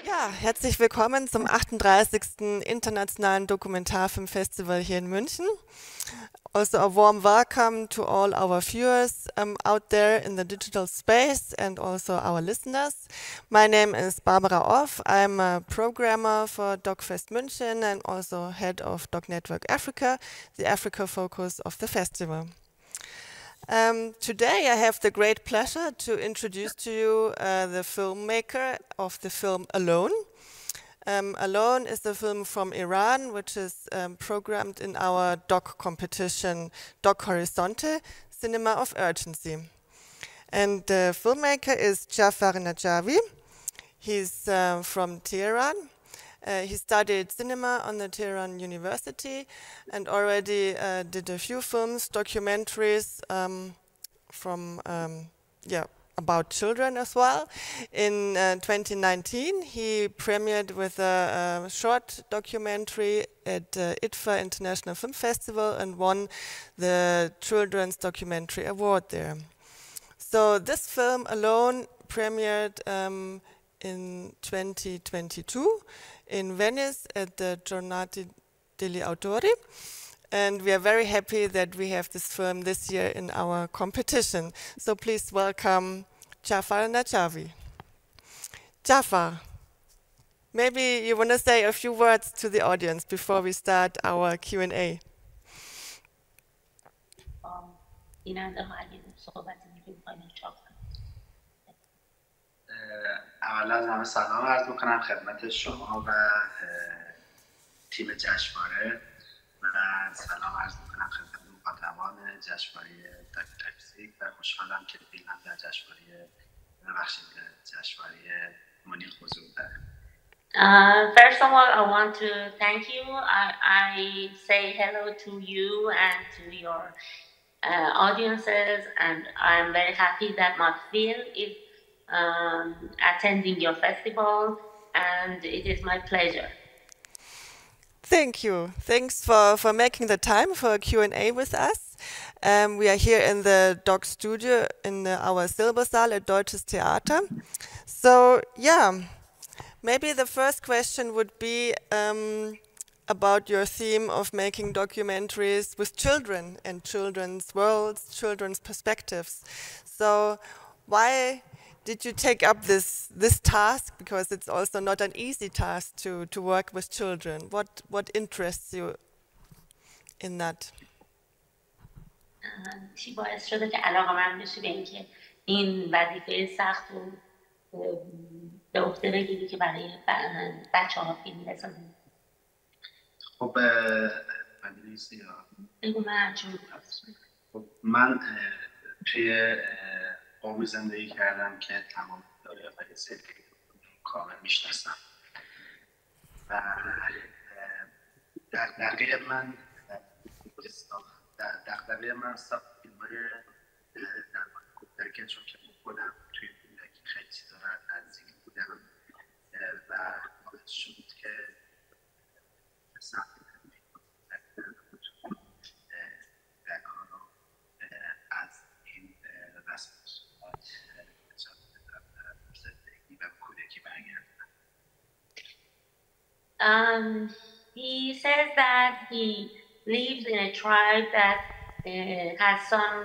Ja, herzlich willkommen zum 38. Internationalen Dokumentarfilmfestival hier in München. Also a warm welcome to all our viewers out there in the digital space and also our listeners. My name is Barbara Off. I'm a programmer for DOK.fest München and also head of DOK Network Africa, the Africa focus of the festival. Today I have the great pleasure to introduce to you the filmmaker of the film Alone. Alone is a film from Iran, which is programmed in our DOK competition, DOK Horizonte, Cinema of Urgency. And the filmmaker is Jafar Najafi. He's from Tehran. He studied cinema on the Tehran University and already did a few films, documentaries about children as well. In 2019, he premiered with a short documentary at ITFA International Film Festival and won the Children's Documentary Award there. So this film Alone premiered in 2022 in Venice at the Giornate degli Autori. And we are very happy that we have this film this year in our competition. So please welcome Jafar Najafi. Jafar, maybe you want to say a few words to the audience before we start our Q&A. اولا از همه سلام عرض میکنم خدمت شما و تیم جشنواره و سلام عرض میکنم خدمت مخاطبان جشنواره داک.fest و خوشحالم که فیلمم در جشنواره مونیخ حضور داره. First of all, I want to thank you. I say hello to you and to your audiences, and I'm very happy that my film is attending your festival, and it is my pleasure. Thank you. Thanks for making the time for a Q&A with us. We are here in the DOK studio in our Silbersaal at Deutsches Theater. So, yeah, maybe the first question would be about your theme of making documentaries with children and children's worlds, children's perspectives. So why did you take up this task? Because it's also not an easy task to work with children. What interests you in that? چی باعث شده که علاقه‌مند بشی به اینکه این وظیفه سخت رو به عهده بگیری که برای بچه‌ها فیلم بسازی؟ خب من توی قومی زندگی کردم که تمام دایره زندگی کامل میشناسم و دغدغه من ساخت فیلم‌های در کودکی، چون که خودم توی کودکی خیلی چیزا رو نزدیک بودم و باعث شد که از این رسم زندگی و کودکی برگردم. He says that he lives in a tribe that has some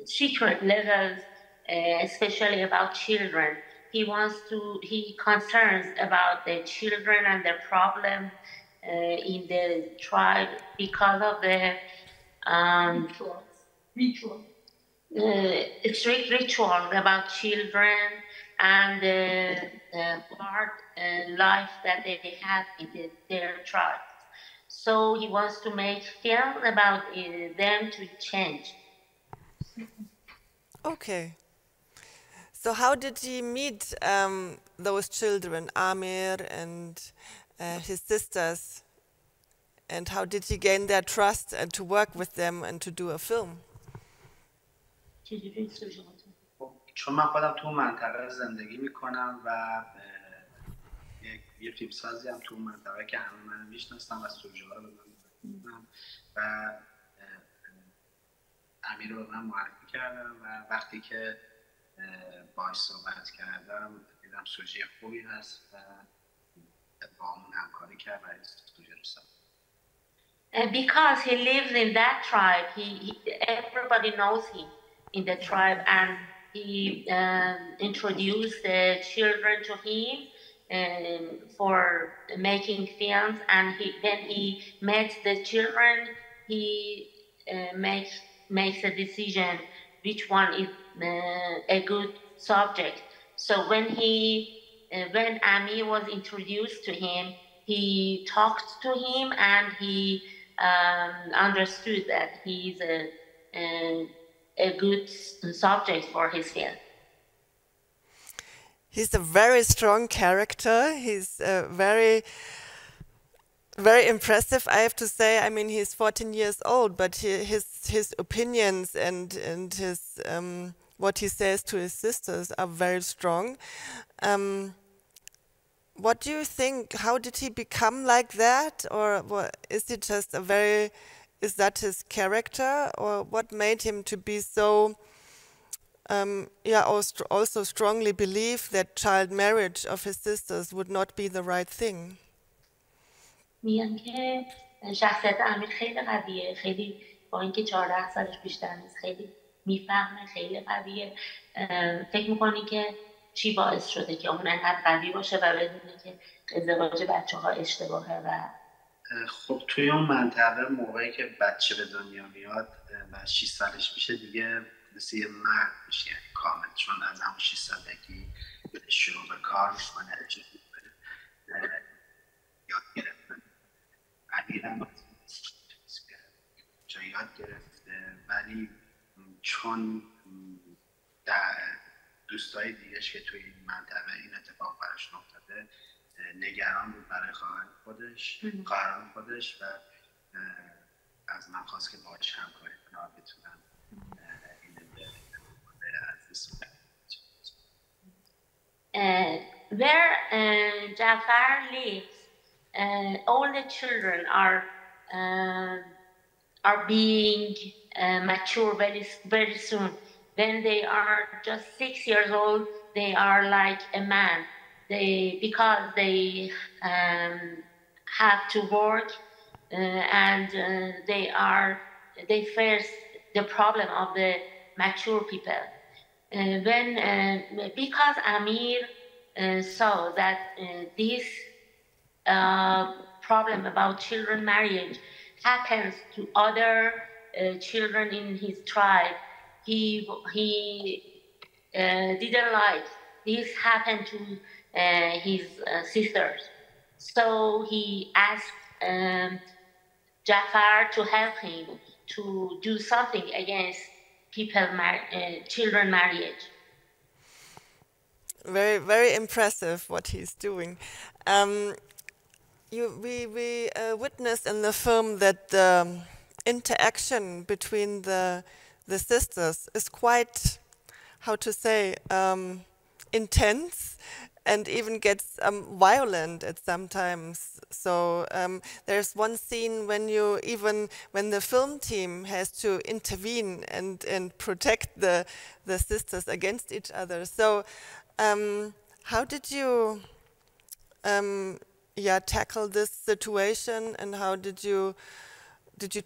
secret levels, especially about children. He concerns about the children and their problem in the tribe because of the strict rituals about children and the hard life that they have in their tribe. So he wants to make films about them to change. Okay. So how did he meet those children, Amir and his sisters? And how did he gain their trust and to work with them and to do a film? چون من خودم تو منطقه زندگی میکنم و یه فیلمسازی هم تو منطقه که همه من میشناسم و سوژه ها رو میدونم و امیر رو من معرفی کردم و وقتی که باهاش صحبت کردم دیدم سوژه خوبی هست و با همون همکاری کرد و سوژه رو ساخت. Because he lives in that tribe, everybody knows him in the tribe, and he introduced the children to him for making films. And when he met the children, he makes a decision which one is a good subject. So when Amir was introduced to him, he talked to him and he understood that he's a good subject for his film. He's a very strong character. He's very, very impressive, I have to say. I mean, he's 14 years old, but his opinions and his what he says to his sisters are very strong. What do you think? How did he become like that? Or is he just is that his character? Or what made him to be so, also strongly believe that child marriage of his sisters would not be the right thing? میگن که شخصیت امیر خیلی قویه، خیلی با اینکه 14 سالش بیشتر نیست خیلی میفهمه، خیلی قویه. فکر میکنی که چی باعث شده که اون انقدر قوی باشه و بدونه که ازدواج بچه ها اشتباهه؟ و خب توی اون منطقه موقعی که بچه به دنیا میاد و 6 سالش میشه دیگه مثل یه مرد میشه، یعنی کامل، چون از همون 6 سالگی شروع به کار میکنه، یاد گرفته. امیرم جا یاد گرفته، ولی چون دوستای دیگهش که توی این منطقه این اتفاق براش افتاده نگران بود برای خواهران خودش و از من خواست که باهاش همکاری کنم بتونم این where Jafar lives, all the children are being mature very soon. When they are just 6 years old, they are like a man. Because they have to work and they face the problem of the mature people. Because Amir saw that this problem about children marriage happens to other children in his tribe, he didn't like this happened to his sisters. So he asked Jafar to help him to do something against children marriage. Very, very impressive what he's doing. We witnessed in the film that the interaction between the sisters is quite, how to say, intense and even gets violent at sometimes. So there's one scene when the film team has to intervene and protect the sisters against each other. So how did you tackle this situation, and how did you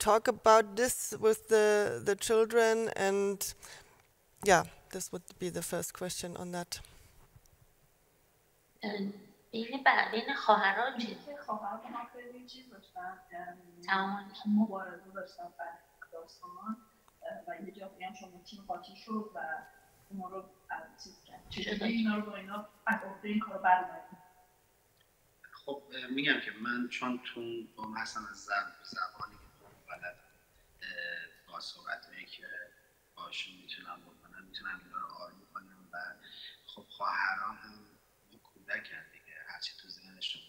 talk about this with the children? And this would be the first question on that. بین خواهران خواهران خیلی چیز داشتن، مبارزه داشتن برای داستان و یه جا بگم شما تیم قاطی شد و ما رو چیز کرد. چجوری اینا رو با اینا از عهده این کار برمی‌داریم؟ خب میگم که من چون با مثلا زبانی که بلدم با صحبتایی که باشون میتونم اینا رو آروم کنم و خب خواهران هم کودکن دیگه، هرچی تو ذهنشون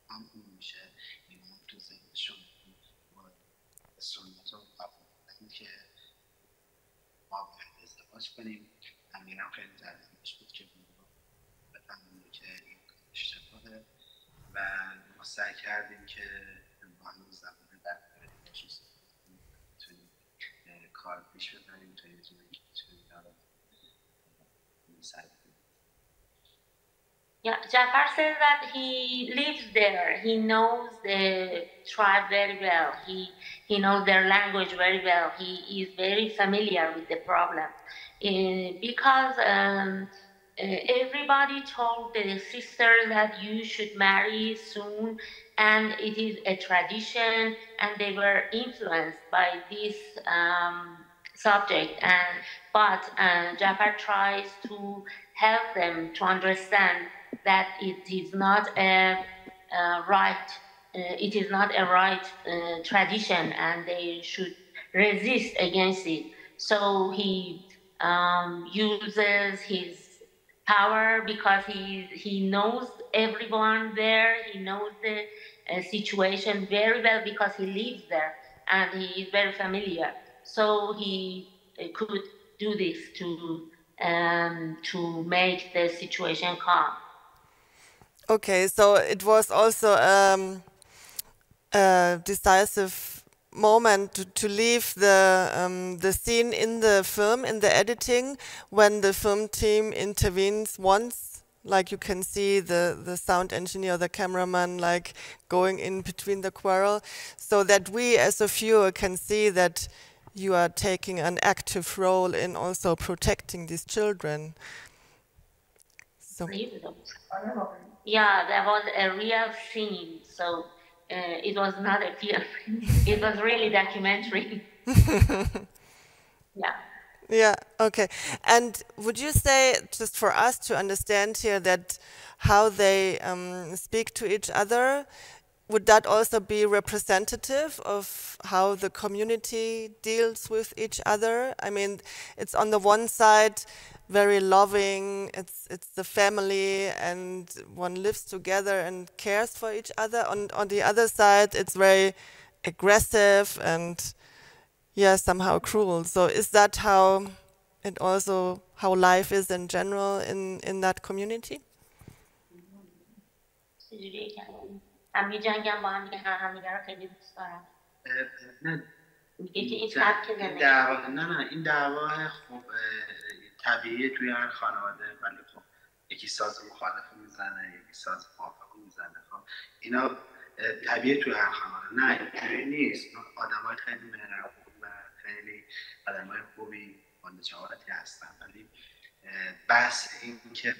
هم اون میشه، این هم تو ذهنشون با سنت و قبول که ما باید ازدواج کنیم. امیرم خیلی تحریمش بود که بفهمیم که این اشتباهه و ما سعی کردیم که با همون زبانه برقراری بتونیم کار پیش ببریم تا یه جایی که بتونیم اینا رو سعی کنیم. Yeah, Jafar says that he lives there. He knows the tribe very well. He knows their language very well. He is very familiar with the problem. Because everybody told the sisters that you should marry soon, and it is a tradition, and they were influenced by this subject. But Jafar tries to help them to understand that it is not a right tradition, and they should resist against it. So he uses his power because he knows everyone there. He knows the situation very well because he lives there and he is very familiar. So he could do this to make the situation calm. Okay, so it was also a decisive moment to leave the scene in the film, in the editing, when the film team intervenes once, like you can see the sound engineer, the cameraman, like going in between the quarrel, so that we as a viewer can see that you are taking an active role in also protecting these children. So. Yeah, that was a real scene, so it was not a film. It was really documentary. Yeah. Yeah, okay. And would you say, just for us to understand here, that how they speak to each other, would that also be representative of how the community deals with each other? I mean, it's on the one side very loving, it's the family, and one lives together and cares for each other. On the other side, it's very aggressive and somehow cruel. So is that how life is in general in that community? همه جنگم با هم دیگه همدیگه رو خیلی دوست دارم. این دعوا خب طبیعیه توی هر خانواده، ولی خب یکی ساز مخالف میزنه، یکی ساز موافق میزنه. خب اینا طبیعیه توی هر خانواده. نه اینجوری نیست. آدمای خیلی مهربون و خیلی آدمای خوبی با نجابتی هستن، ولی بحث این که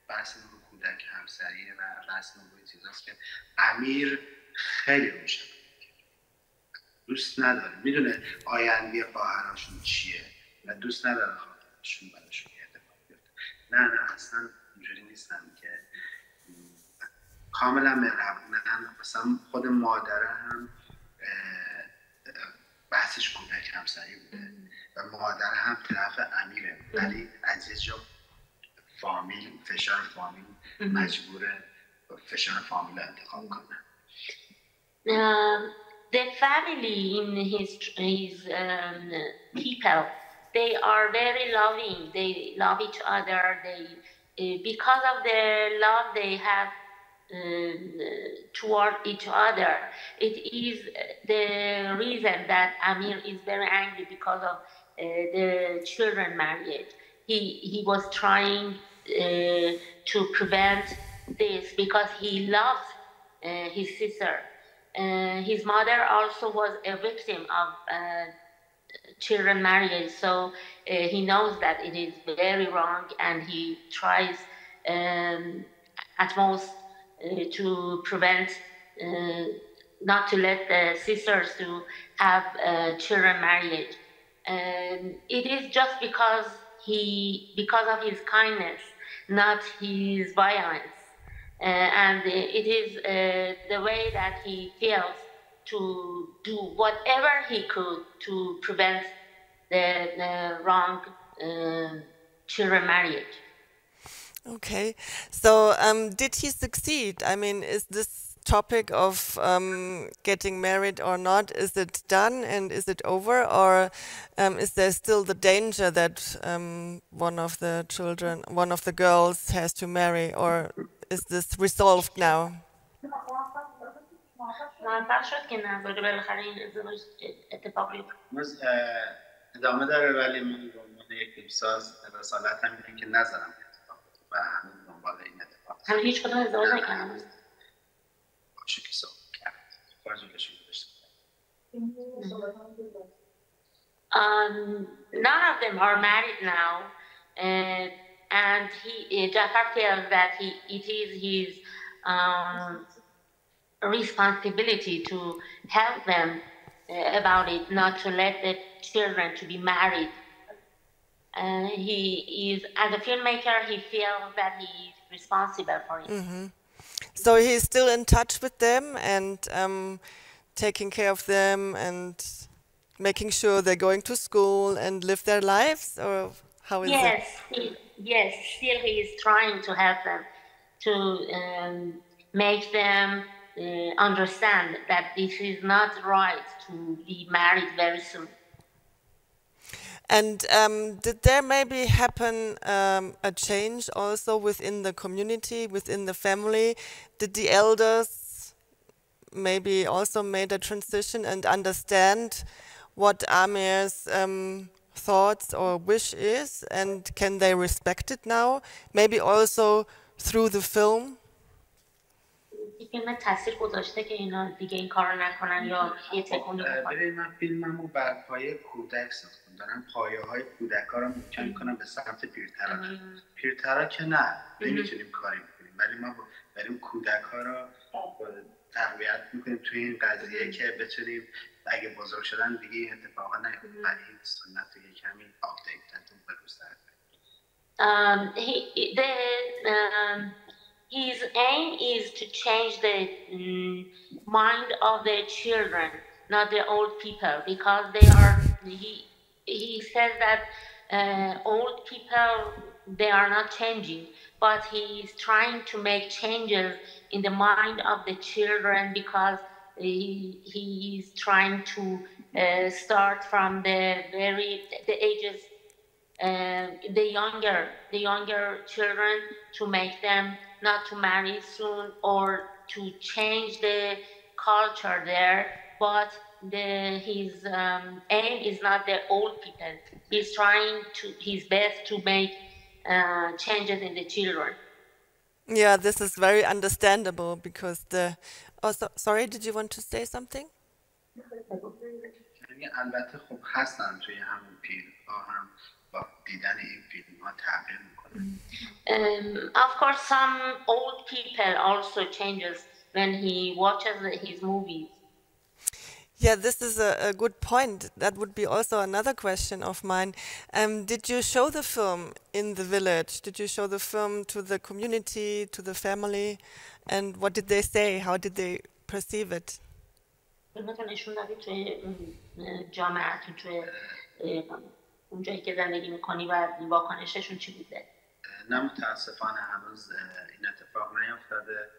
بحث کودک همسریه و بحث این چیزاست که امیر خیلی روشن دوست نداره، میدونه آینده خواهراشون چیه و دوست نداره خواهراشون براشون اتفاق بیفته. نه اصلا اینجوری نیستن که کاملا مهربونن. مثلا خود مادره هم بحثش کودک همسری بوده و مادر هم طرف امیره، ولی از یه جا فامیل، فشار فامیل مجبوره فشار فامیل انتخاب کنه. The family in his people, they are very loving. They love each other. They because of the love they have toward each other, it is the reason that Amir is very angry because of the children marriage. He was trying to prevent this because he loves his sister. His mother also was a victim of children marriage, so he knows that it is very wrong, and he tries at most to prevent, not to let the sisters to have children marriage. It is just because of his kindness, not his violence. And it is the way that he feels to do whatever he could to prevent the wrong children marriage. Okay, so did he succeed? I mean, is this topic of getting married or not, is it done and is it over, or is there still the danger that one of the girls has to marry, or is this resolved now? ادامه داره، ولی من به عنوان یک فیلمساز رسالت هم اینه که نذارم و هنوز دنبال این اتفاق هم هیچ کدوم ازدواج نکردن؟ باشه که صحبت کرد کار جلوشون گذاشته. None of them are married now, and Jafar feels that it is his responsibility to help them about it, not to let the children to be married. He is, as a filmmaker, he feels that he is responsible for it. Mm-hmm. So he's still in touch with them and taking care of them and making sure they're going to school and live their lives, or how is it? Yes, still he is trying to help them, to make them understand that this is not right to be married very soon. And did there maybe happen a change also within the community, within the family? Did the elders maybe also made a transition and understand what Amir's thoughts or wish is, and can they respect it now? Maybe also through the film? فیلم تاثیر گذاشته که اینا دیگه این کارو نکنن یا یه تکونی بکنن؟ ببین من فیلممو بر پایه کودک ساختم، دارم پایه‌های کودک‌ها رو محکم می‌کنم به سمت پیرترا. پیرترا که نه نمیتونیم کاری بکنیم، ولی ما بریم کودک‌ها رو تربیت می‌کنیم توی این قضیه که بتونیم اگه بزرگ شدن دیگه این اتفاقا نیفته. این سنت رو یه کمی آپدیت بروز His aim is to change the mind of the children, not the old people, because they are. He says that old people, they are not changing, but he is trying to make changes in the mind of the children because he is trying to start from the ages. The younger children, to make them not to marry soon or to change the culture there, but his aim is not the old people. He's trying his best to make changes in the children. Yeah, this is very understandable because sorry, did you want to say something? البته خب هستن توی همون پیرها هم با دیدن این فیلم‌ها تغییر می‌کنه. Of course, some old people also changes when he watches his movies. Yeah, this is a good point. That would be also another question of mine. Did you show the film in the village? Did you show the film to the community, to the family? And what did they say? How did they perceive it? جامعه‌تون توی اونجایی که زندگی میکنی و واکنششون چی بوده؟ نه متاسفانه هنوز این اتفاق نیفتاده.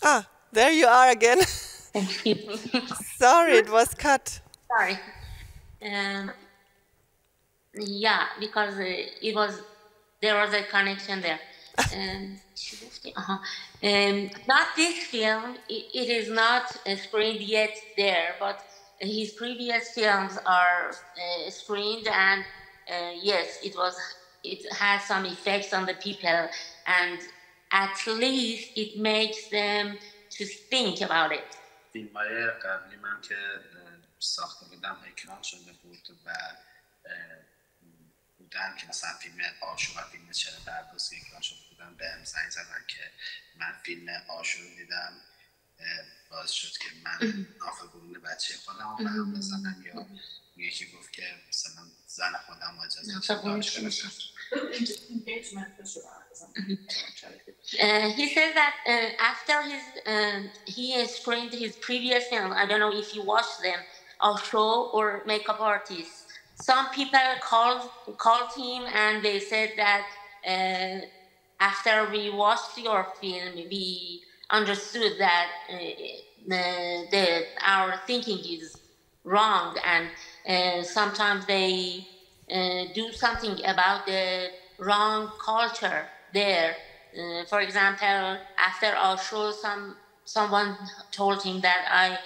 Ah, there you are again. Excuse me. Sorry, it was cut. Sorry. Yeah, because there was a connection there. Not this film. It is not screened yet there, but his previous films are screened, and yes, it has some effects on the people, and at least it makes them to think about it. فیلم‌های قبلی من که ساخته بودم اکران شده بود و بودن که مثلا فیلم آشو و فیلم چهره پردازی اکران شده بودن بهم زنگ زدن که من فیلم آشو رو دیدم، باعث شد که من آفگون بچه خودم رو هم بزنم، یا یکی گفت که مثلا زن خودم اجازه داشته. He says that after he screened his previous film, I don't know if you watched them, or show or makeup artists. Some people called him and they said that after we watched your film, we understood that our thinking is wrong, and sometimes they do something about the wrong culture there. For example, after our show, someone told him that I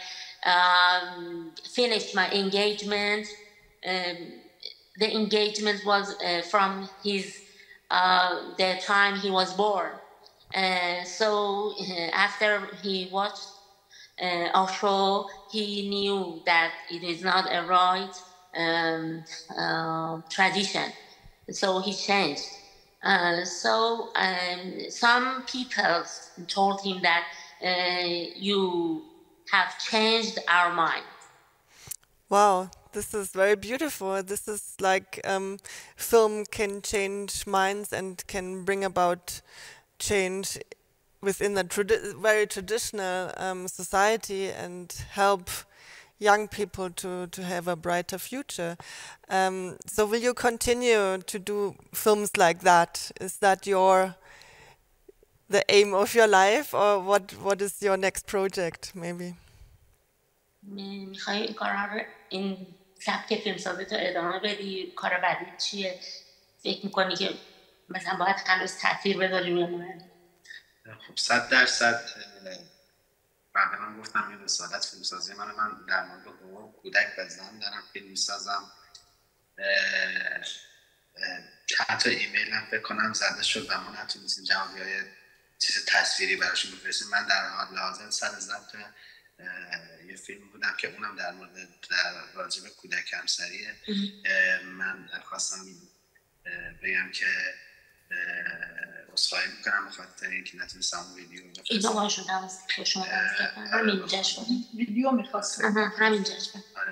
finished my engagement. The engagement was from his the time he was born. So after he watched our show, he knew that it is not a right tradition. So he changed. Some people told him that you have changed our mind. Wow, this is very beautiful. This is like film can change minds and can bring about change within a very traditional society and help young people to have a brighter future. So will you continue to do films like that? Is that the aim of your life, or what is your next project maybe? میخوای این سبک فیلمسازی تو ادامه بدی؟ کار بعدی چیه؟ فکر میکنی که مثلا باید هنوز تاثیر بذاری روی مردم؟ خب 100% قبلا گفتم این رسالت فیلمسازی من در مورد حقوق کودک و زن دارم فیلم میسازم. چند تا ایمیل هم فکر کنم زده شد و ما نتونستیم جوابی‌های چیز تصویری براشون بفرستیم. من در حال حاضر سر ضبط یه فیلم بودم که اونم در مورد راجع به کودک همسریه. من خواستم بگم که عذرخواهی میکنم به خاطر اینکه نتونستم اون ویدیو رو بفرستم. اینو باشون شما همینجا شد ویدیو میخواستم همینجا.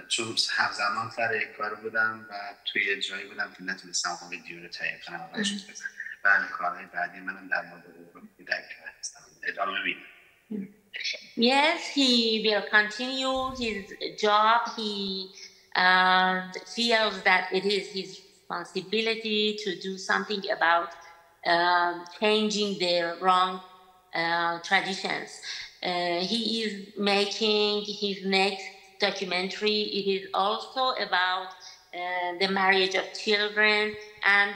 چون همزمان سر یک کار بودم و توی جایی بودم که نتونستم اون ویدیو رو تهیه کنم و براشون بزنم. و کارهای بعدی منم در مورد کودک هستم. ادامه میدم. Yes, he will continue his job. He feels that it is his responsibility to do something about changing the wrong traditions. He is making his next documentary. It is also about the marriage of children, and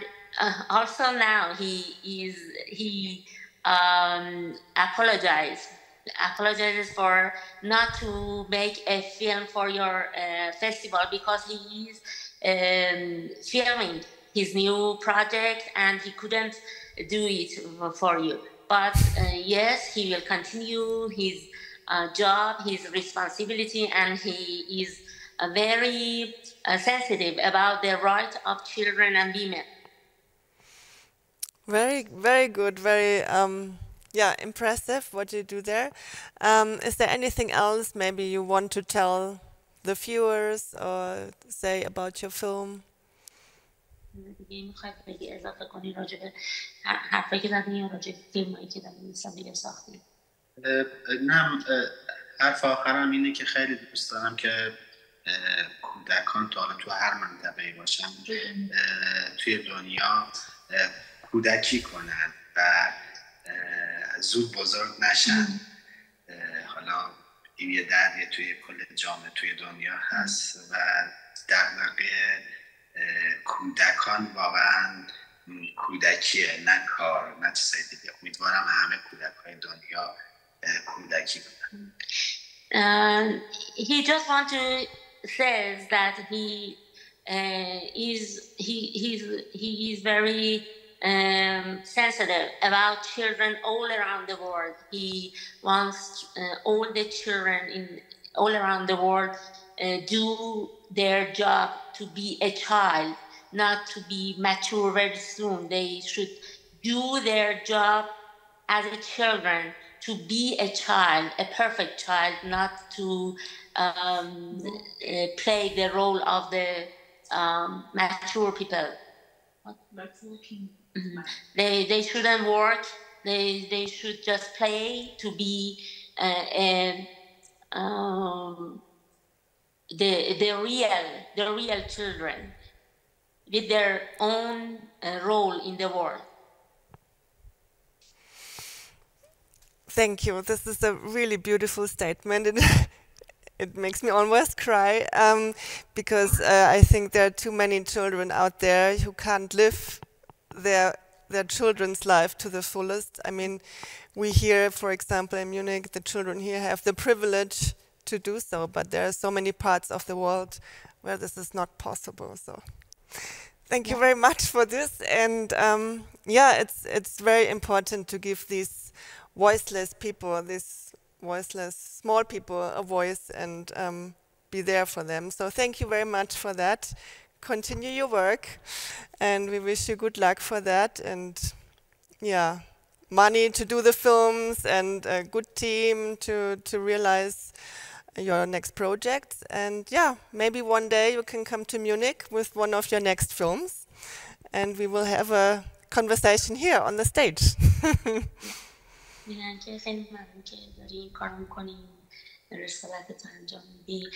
also now he apologizes for not to make a film for your festival because he is filming his new project and he couldn't do it for you. But yes, he will continue his job, his responsibility, and he is very sensitive about the rights of children and women. Very, very good. Very, impressive what you do there. Is there anything else maybe you want to tell the viewers or say about your film? نه، حرف آخرم اینه که خیلی دوست دارم که کودکان تو هر منطقه‌ای باشن توی دنیا کودکی کنن و زود بزرگ نشن. حالا این یه دردیه توی کل جامعه توی دنیا هست و دغدغه کودکان واقعا کودکیه، نه کار، نه چیزای دیگه. امیدوارم همه کودک‌های دنیا کودکی کنن. He just want to says that he is very sensitive about children all around the world. He wants all the children all around the world do their job to be a child, not to be mature very soon. They should do their job as a children, to be a child, a perfect child, not to play the role of the mature people. They shouldn't work. They should just play to be the real children with their own role in the world. Thank you. This is a really beautiful statement. It makes me almost cry because I think there are too many children out there who can't live their children's life to the fullest. I mean, we here, for example, in Munich, the children here have the privilege to do so, but there are so many parts of the world where this is not possible. So, thank you very much for this. And yeah, it's very important to give these voiceless people, these voiceless small people, a voice and be there for them. So thank you very much for that. Continue your work, and we wish you good luck for that. And yeah, money to do the films and a good team to realize your next projects. And yeah, maybe one day you can come to Munich with one of your next films, and we will have a conversation here on the stage. میگن که خیلی ممنون که داری این کار میکنی، رسالتت انجام میدی.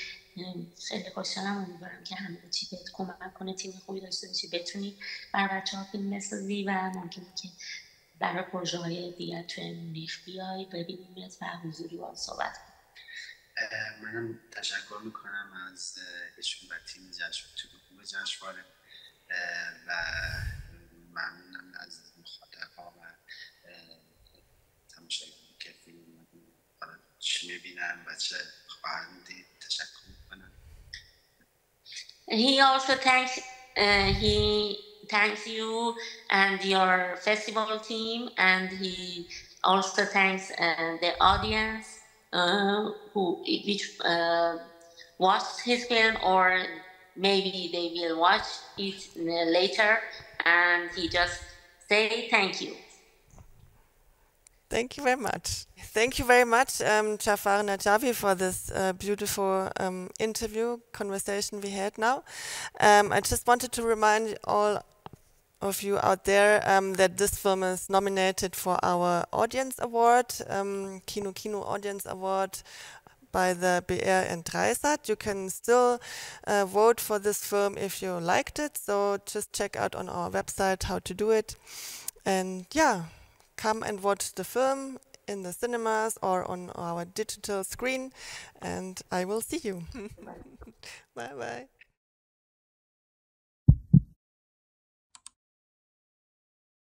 خیلی خوشحالم، امیدوارم که همه چی بهت کمک کنه، تیم خوبی داشته باشی، بتونی برای بچه ها فیلم بسازی و ممکنه که برای پروژه های دیگر توی مونیخ بیای ببینیمت و حضوری با صحبت کنیم. منم تشکر میکنم از ایشون و تیم جشنواره و ممنونم از مخاطب‌ها و تماشاگرانی که فیلم چی میبینن و چه خواهند دید. تشکر میکنم. He also thanks you and your festival team, and he also thanks the audience which watched his film, or maybe they will watch it later, and he just say thank you. Thank you very much. Thank you very much, Jafar and Najafi, for this beautiful interview conversation we had now. I just wanted to remind all of you out there that this film is nominated for our Audience Award, Kino Audience Award by the BR and Dreisat. You can still vote for this film if you liked it, so just check out on our website how to do it. And yeah, come and watch the film in the cinemas or on our digital screen, and I will see you. Bye-bye.